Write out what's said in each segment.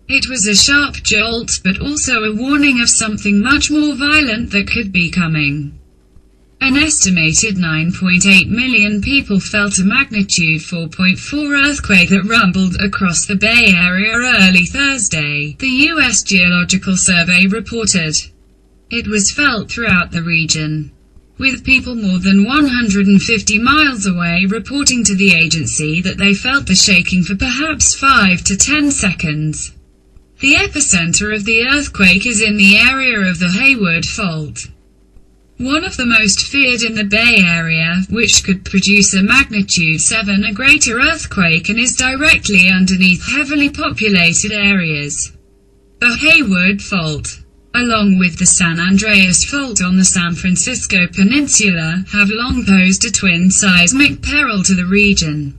It was a sharp jolt, but also a warning of something much more violent that could be coming. An estimated 9.8 million people felt a magnitude 4.4 earthquake that rumbled across the Bay Area early Thursday, the U.S. Geological Survey reported. It was felt throughout the region, with people more than 150 miles away reporting to the agency that they felt the shaking for perhaps 5 to 10 seconds. The epicenter of the earthquake is in the area of the Hayward Fault, one of the most feared in the Bay Area, which could produce a magnitude 7 or greater earthquake and is directly underneath heavily populated areas. The Hayward Fault, along with the San Andreas Fault on the San Francisco Peninsula, have long posed a twin seismic peril to the region.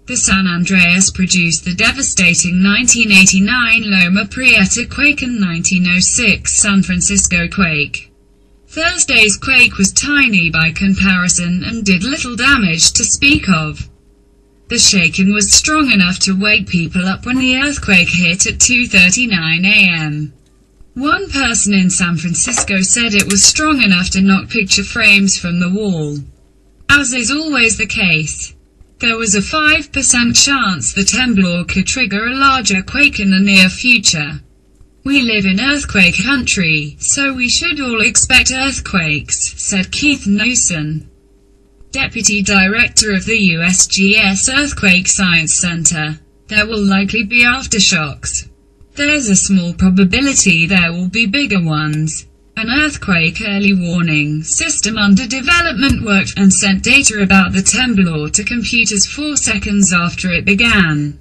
The San Andreas produced the devastating 1989 Loma Prieta quake and 1906 San Francisco quake. Thursday's quake was tiny by comparison and did little damage to speak of. The shaking was strong enough to wake people up when the earthquake hit at 2:39 a.m. One person in San Francisco said it was strong enough to knock picture frames from the wall. As is always the case, there was a 5% chance the temblor could trigger a larger quake in the near future. We live in earthquake country, so we should all expect earthquakes, said Keith Newson, Deputy Director of the USGS Earthquake Science Center. There will likely be aftershocks. There's a small probability there will be bigger ones. An earthquake early warning system under development worked and sent data about the temblor to computers 4 seconds after it began.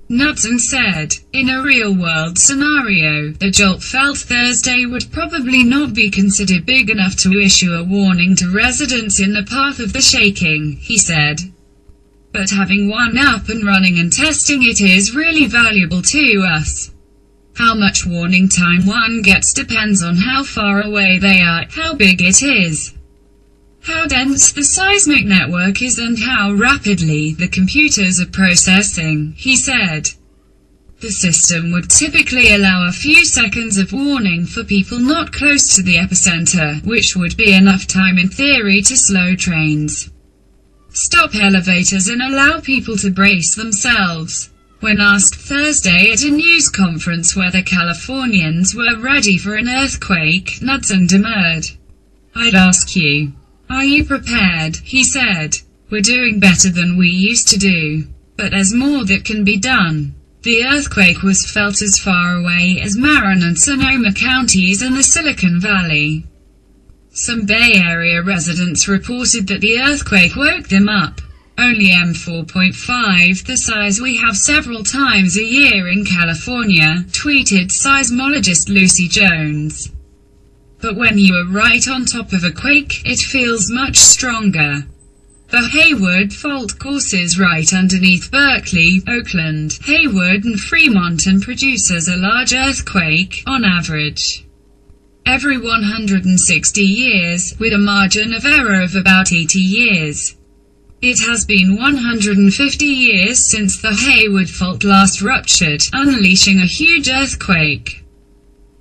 Knudsen said, in a real-world scenario, the jolt felt Thursday would probably not be considered big enough to issue a warning to residents in the path of the shaking, he said. But having one up and running and testing it is really valuable to us. How much warning time one gets depends on how far away they are, how big it is, how dense the seismic network is, and how rapidly the computers are processing, he said. The system would typically allow a few seconds of warning for people not close to the epicenter, which would be enough time in theory to slow trains, stop elevators and allow people to brace themselves. When asked Thursday at a news conference whether Californians were ready for an earthquake, Knudsen demurred. I'd ask you, are you prepared? He said. We're doing better than we used to do, but there's more that can be done. The earthquake was felt as far away as Marin and Sonoma counties and the Silicon Valley. Some Bay Area residents reported that the earthquake woke them up. Only M4.5, the size we have several times a year in California, tweeted seismologist Lucy Jones. But when you are right on top of a quake, it feels much stronger. The Hayward Fault courses right underneath Berkeley, Oakland, Hayward and Fremont and produces a large earthquake, on average, every 160 years, with a margin of error of about 80 years. It has been 150 years since the Hayward Fault last ruptured, unleashing a huge earthquake.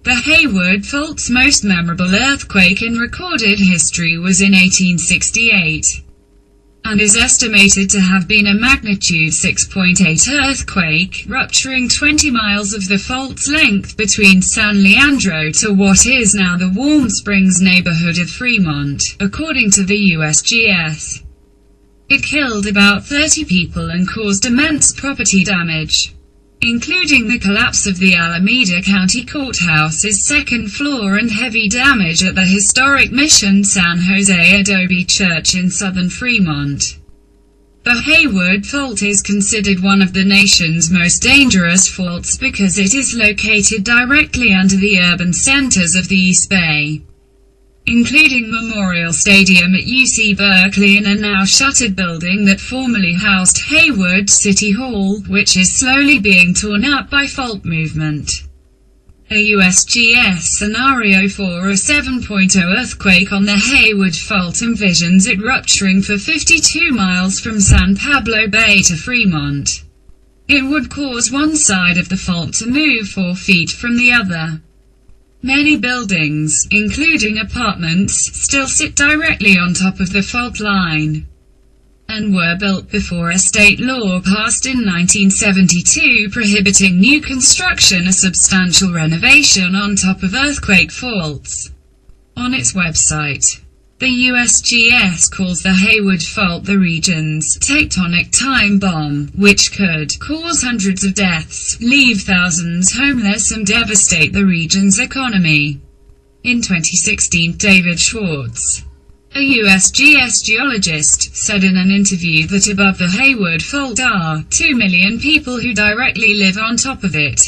The Hayward Fault's most memorable earthquake in recorded history was in 1868, and is estimated to have been a magnitude 6.8 earthquake, rupturing 20 miles of the fault's length between San Leandro to what is now the Warm Springs neighborhood of Fremont, according to the USGS. It killed about 30 people and caused immense property damage, including the collapse of the Alameda County Courthouse's second floor and heavy damage at the historic Mission San Jose Adobe Church in southern Fremont. The Hayward Fault is considered one of the nation's most dangerous faults because it is located directly under the urban centers of the East Bay, including Memorial Stadium at UC Berkeley and a now shuttered building that formerly housed Hayward City Hall, which is slowly being torn up by fault movement. A USGS scenario for a 7.0 earthquake on the Hayward Fault envisions it rupturing for 52 miles from San Pablo Bay to Fremont. It would cause one side of the fault to move 4 feet from the other. Many buildings, including apartments, still sit directly on top of the fault line, and were built before a state law passed in 1972 prohibiting new construction or substantial renovation on top of earthquake faults. On its website, the USGS calls the Hayward fault the region's tectonic time bomb, which could cause hundreds of deaths, leave thousands homeless, and devastate the region's economy. In 2016, David Schwartz, a USGS geologist, said in an interview that above the Hayward fault are 2 million people who directly live on top of it.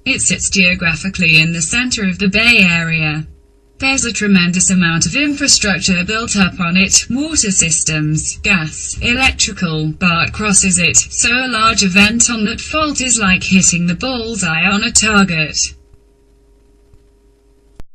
It sits geographically in the center of the Bay Area. There's a tremendous amount of infrastructure built up on it, water systems, gas, electrical, but crosses it, so a large event on that fault is like hitting the bullseye on a target.